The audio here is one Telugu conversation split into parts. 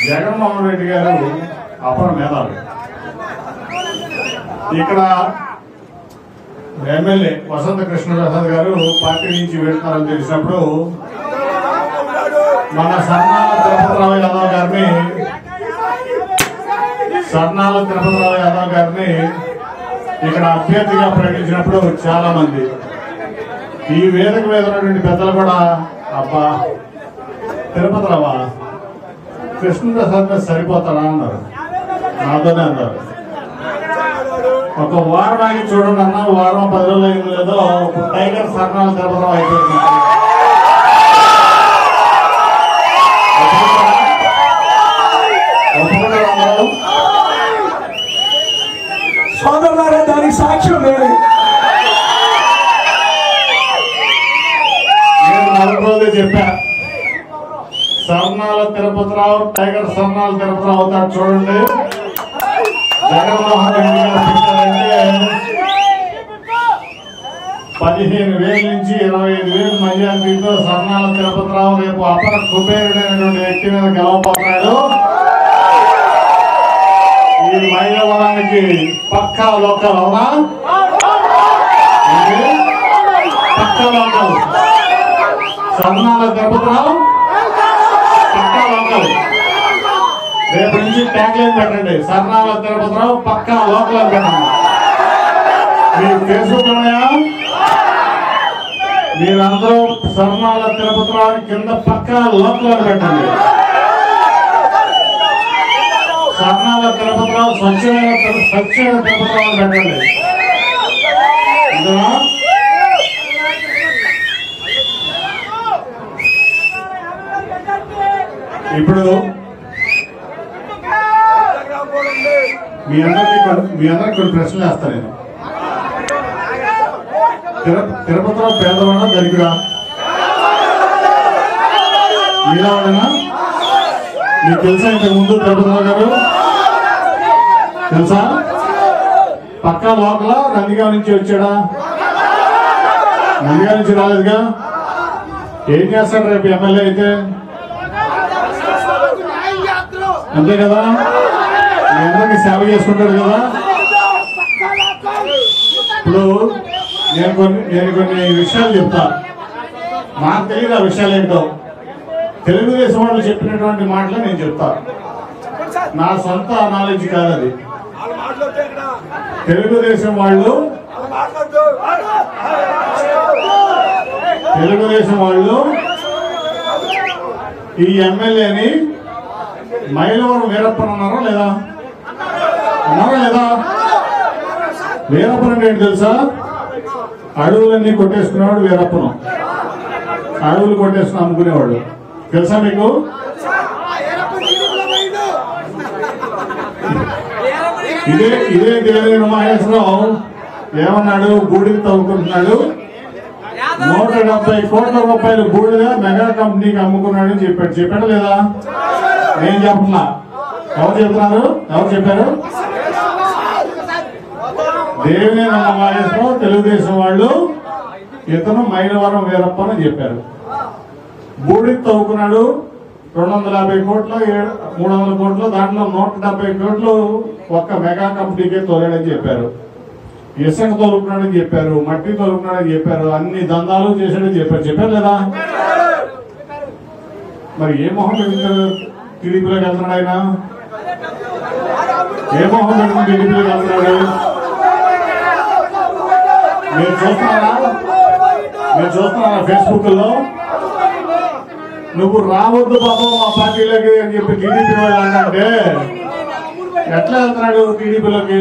జగన్మోహన్ రెడ్డి గారు అపర మేధావి. ఇక్కడ ఎమ్మెల్యే వసంత కృష్ణప్రసాద్ గారు పార్టీ నుంచి వెళ్తున్నారని తెలిసినప్పుడు మన సర్నాల తిరుపతిరావు యాదవ్ గారిని ఇక్కడ అభ్యర్థిగా ప్రకటించినప్పుడు చాలా మంది ఈ వేదిక మీద ఉన్నటువంటి పెద్దలు కూడా అబ్బా తిరుపతిరావా కృష్ణప్రసాద్ మీద సరిపోతాడా అన్నారు. నాతోనే అన్నారు. ఒక వారం ఆగి చూడండి అన్న, వారం 10 రోజులు అయింది లేదో టైగర్ సర్నాల తిరుపతిరావు అయిపోయింది. సోదరులారా, దానికి సాక్ష్యం లేదు. నేను 4 రోజులే చెప్పా, సర్నాల తిరుపతిరావు టైగర్ సర్నాల తిరుపతిరావు అవుతాడు చూడండి. జగన్మోహన్ రెడ్డి గారు చెప్పారంటే 15,000 నుంచి 25,000 మెజార్టీతో సర్నాల తిరుపతిరావు రేపు అపర కుబేరుడైనటువంటి వ్యక్తి మీద గెలవబోతున్నాడు. ఈ మైలవరానికి పక్కా లోకల్ అవునా? పక్కా లోకల్ సర్నాల తిరుపతిరావు పక్కా లోకల్. రేపు నుంచి ట్యాగ్ లైన్ పెట్టండి, సర్నాల తిరుపతిరావు పక్కా లోకల్ అని పెట్టండి. మీరు ఫేస్బుక్ ఉన్నాయా? మీరందరూ సర్నాల తిరుపతిరావు కింద పక్కా లోకల్ అని పెట్టండి. సర్నాల తిరుపతిరావు స్వచ్ఛమైన తిరుపతిరావు అని పెట్టండి. ఇప్పుడు మీ అందరికి కొన్ని ప్రశ్నలు వేస్తాను నేను. తిరుపతిరావు పేదవాడా ధనికుడా? మీరావాడనా? మీకు తెలుసా ఇంతకు ముందు తిరుపతిరావు గారు? తెలుసా? పక్కా లోకల నందిగా నుంచి వచ్చాడా? నందిగా నుంచి రాలేదుగా. ఏం చేస్తాడు రేపు ఎమ్మెల్యే అయితే? అంతే కదా, మీ అందరికి సేవ చేసుకుంటాడు కదా. ఇప్పుడు నేను కొన్ని విషయాలు చెప్తా, నాకు తెలియదు ఆ విషయాలు ఏంటో. తెలుగుదేశం వాళ్ళు చెప్పినటువంటి మాటలు నేను చెప్తా, నా సొంత నాలెడ్జ్ కాదు అది. తెలుగుదేశం వాళ్ళు ఈ ఎమ్మెల్యేని మైలవరం వీరప్పన్ అన్నారా లేదా? వీరప్పన్ అంటే ఏంటి తెలుసా? అడవులన్నీ కొట్టేసుకునేవాడు వీరప్పను. అడవులు కొట్టేసుకుని అమ్ముకునేవాడు. తెలుసా మీకు? ఇదే దేవేంద్ర మహేశ్వరరావు ఏమన్నాడు? బూడిద తవ్వుకుంటున్నాడు, 170 కోట్ల రూపాయలు బూడిద మెగా కంపెనీకి అమ్ముకున్నాడని చెప్పాడు లేదా? నేను చెప్తున్నా. ఎవరు చెప్తున్నారు? ఎవరు చెప్పారు? దేవినేని మహేశ్వరరావు తెలుగుదేశం వాళ్ళు ఇతను మైలవరం వీరప్ప అని చెప్పారు. బూడిద తవ్వుకున్నాడు, 250 కోట్లు 300 కోట్లు, దాంట్లో 170 కోట్లు ఒక్క మెగా కంపెనీకే తోలాడని చెప్పారు. ఇసుక తోలుకున్నాడని చెప్పారు, మట్టి తోలుకున్నాడని చెప్పారు, అన్ని దందాలు చేశాడని చెప్పారు లేదా? మరి ఏ మొహం పెడుతున్నారు టీడీపీలోకి వెళ్తున్నాడు ఆయన? ఏ మొహం పెడుతుంది టీడీపీలోకి వెళ్తున్నాడు? మీరు చూస్తున్నారా ఫేస్బుక్ లో? నువ్వు రావద్దు బాబు మా పార్టీలోకి అని చెప్పి టీడీపీ వాళ్ళు అంటే ఎట్లా వెళ్తున్నాడు టీడీపీలోకి?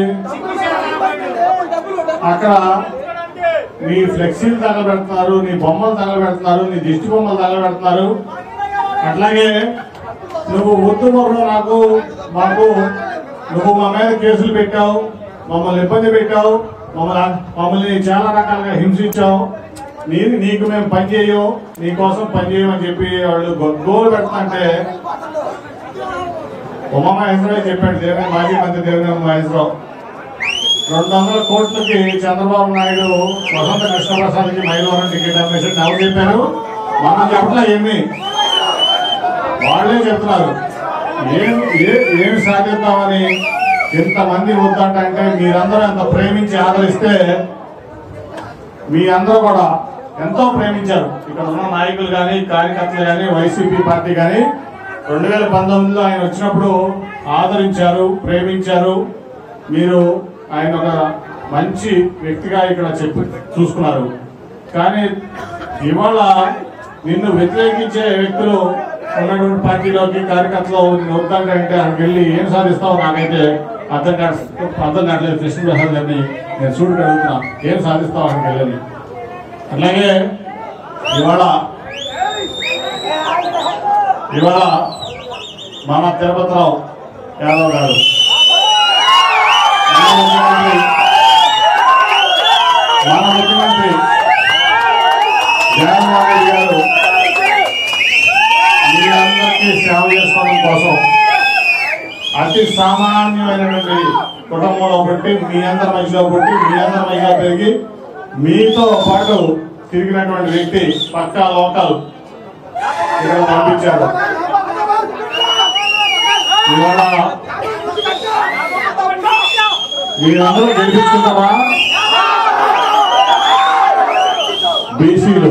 అక్కడ నీ ఫ్లెక్సీలు తగలబెడుతున్నారు, నీ బొమ్మలు తగలబెడుతున్నారు, నీ దిష్టి బొమ్మలు తగలబెడుతున్నారు. అట్లాగే నువ్వు వద్దు మాకు నువ్వు మా మీద కేసులు పెట్టావు, మమ్మల్ని ఇబ్బంది పెట్టావు, మమ్మల్ని చాలా రకాలుగా హింసించావు, నీకు మేము పనిచేయం, నీకోసం పనిచేయమని చెప్పి వాళ్ళు గోలు పెడతాంటే ఉమామహేశ్వరరావు చెప్పాడు, మాజీ మంత్రి దేవినేని మహేశ్వరరావు 200 కోట్లకి చంద్రబాబు నాయుడు వసంత కృష్ణప్రసాద్కి మైలవరం టికెట్ అమ్మేసాడు. ఎవరు చెప్పారు? మనం చెప్పట్లా, ఏమి వాళ్ళే చెప్తున్నారు. ఏమి సాధిద్దామని ఇంతమంది వద్దంటే మీరందరూ ఎంత ప్రేమించి ఆదరిస్తే మీ అందరూ కూడా ఎంతో ప్రేమించారు. ఇక్కడ ఉన్న నాయకులు కానీ కార్యకర్తలు కానీ వైసీపీ పార్టీ కానీ 2019లో ఆయన వచ్చినప్పుడు ఆదరించారు, ప్రేమించారు. మీరు ఆయన ఒక మంచి వ్యక్తిగా ఇక్కడ చెప్పి చూసుకున్నారు. కానీ ఇవాళ నిన్ను వ్యతిరేకించే వ్యక్తులు ఉన్నటువంటి పార్టీలోకి కార్యకర్తలు వద్దంటే అక్కడికి వెళ్ళి ఏం సాధిస్తావో నాకైతే అర్థం కావట్లేదు. కృష్ణప్రసాద్ గారిని నేను చూడకి అడుగుతున్నా, ఏం సాధిస్తావు అక్కడికి వెళ్ళని. అట్లాగే ఇవాళ మన తిరుపతిరావు యాదవ్ గారు మన ముఖ్యమంత్రి జగన్మోహన్ రెడ్డి గారు మీ అందరికీ సేవ చేసుకోవడం కోసం అతి సామాన్యమైనటువంటి కుటుంబంలో పుట్టి మీ అందరి మధ్యలో పుట్టి మీ అందరి మధ్యలో పెరిగి మీతో పాటు తిరిగినటువంటి వ్యక్తి పక్కా లోకల్ ఇక్కడ పంపించారు. ఇవాళ మీరందరూ గెలిపించుకుంటారా? బీసీలు,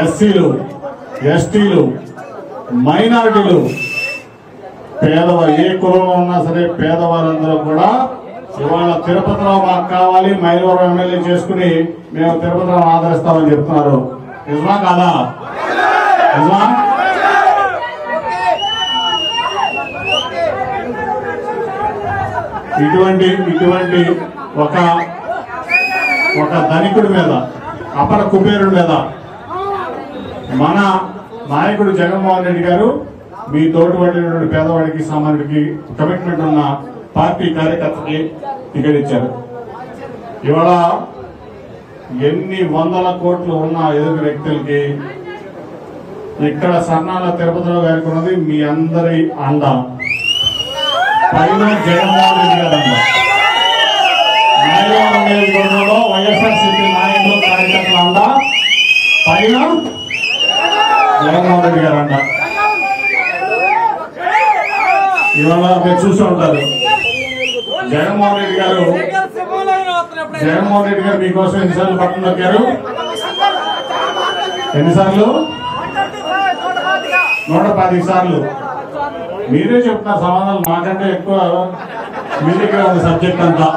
ఎస్సీలు, ఎస్టీలు, మైనారిటీలు, పేదవారు ఏ కులంలో ఉన్నా సరే పేదవారందరూ కూడా ఇవాళ తిరుపతిరావు మాకు కావాలి, మైలవరం ఎమ్మెల్యే చేసుకుని మేము తిరుపతిరావు ఆదరిస్తామని చెప్తున్నారు. నిజమా కాదా? నిజమా? ఇటువంటి ఒక ధనికుడి మీద, అపర కుబేరుడి మీద మన నాయకుడు జగన్మోహన్ రెడ్డి గారు మీ తోటి పడినటువంటి పేదవాడికి సామాన్యుడికి కమిట్మెంట్ ఉన్న పార్టీ కార్యకర్తకి టికెట్ ఇచ్చారు. ఇవాళ ఎన్ని వందల కోట్లు ఉన్న ఎదురు వ్యక్తులకి ఇక్కడ సన్నాల తిరుపతిరావు గారికి ఉన్నది మీ అందరి అండ. పైన జగన్మోహన్ రెడ్డి గారు అండ, నియోజకవర్గంలో వైఎస్ఆర్సీపీ నాయకులు కార్యకర్తల అండ, పైన జగన్మోహన్ రెడ్డి గారు అండ. ఇవాళ మీరు చూస్తూ ఉంటారు జగన్మోహన్ రెడ్డి గారు మీకోసం ఎన్నిసార్లు పట్టణం నొక్కారు? ఎన్నిసార్లు? 110 సార్లు. మీరే చెప్తున్నారు సమాధానం, మాకంటే ఎక్కువ మీ దగ్గర ఉంది సబ్జెక్ట్ అంతా.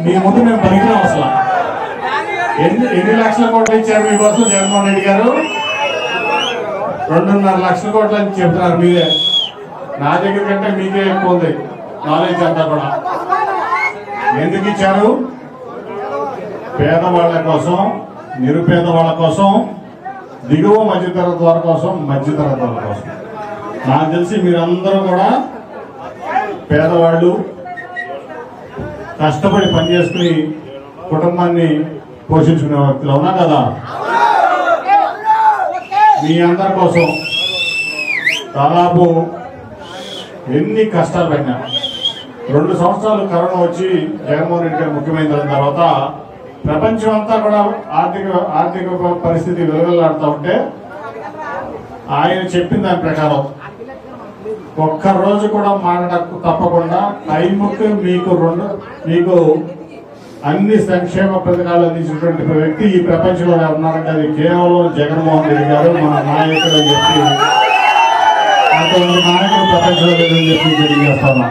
మీ ముందు మేము పనికిరాం అసలు. ఎన్ని లక్షల కోట్లు ఇచ్చారు మీకోసం జగన్మోహన్ రెడ్డి గారు? 2.5 లక్షల కోట్లు అని చెప్తున్నారు మీరే. నా దగ్గర కంటే మీకే ఎక్కువ ఉంది నాలెడ్జ్ అంతా కూడా. ఎందుకు ఇచ్చారు? పేదవాళ్ల కోసం, నిరుపేద వాళ్ళ కోసం, దిగువ మధ్యతరగతి వారి కోసం, మధ్యతరగతి వాళ్ళ కోసం. నాకు తెలిసి మీరందరూ కూడా పేదవాళ్ళు కష్టపడి పనిచేసుకుని కుటుంబాన్ని పోషించుకునే వ్యక్తులు అవునా కదా? మీ అందరి కోసం దాదాపు ఎన్ని కష్టాలు పడినా 2 సంవత్సరాలు కరోనా వచ్చి జగన్మోహన్ రెడ్డి గారు ముఖ్యమైన తర్వాత ప్రపంచం అంతా కూడా ఆర్థిక పరిస్థితి వెలువెల్లాడుతూ ఉంటే ఆయన చెప్పిన దాని ప్రకారం ఒక్కరోజు కూడా మాట తప్పకుండా టైంకి మీకు అన్ని సంక్షేమ పథకాలు అందించినటువంటి వ్యక్తి ఈ ప్రపంచంలో ఉన్నారంటే అది కేవలం జగన్మోహన్ రెడ్డి గారు, మన నాయకుడు అని చెప్పి అటువంటి నాయకుడు ప్రపంచంలో లేదని చెప్పి తెలియజేస్తున్నా.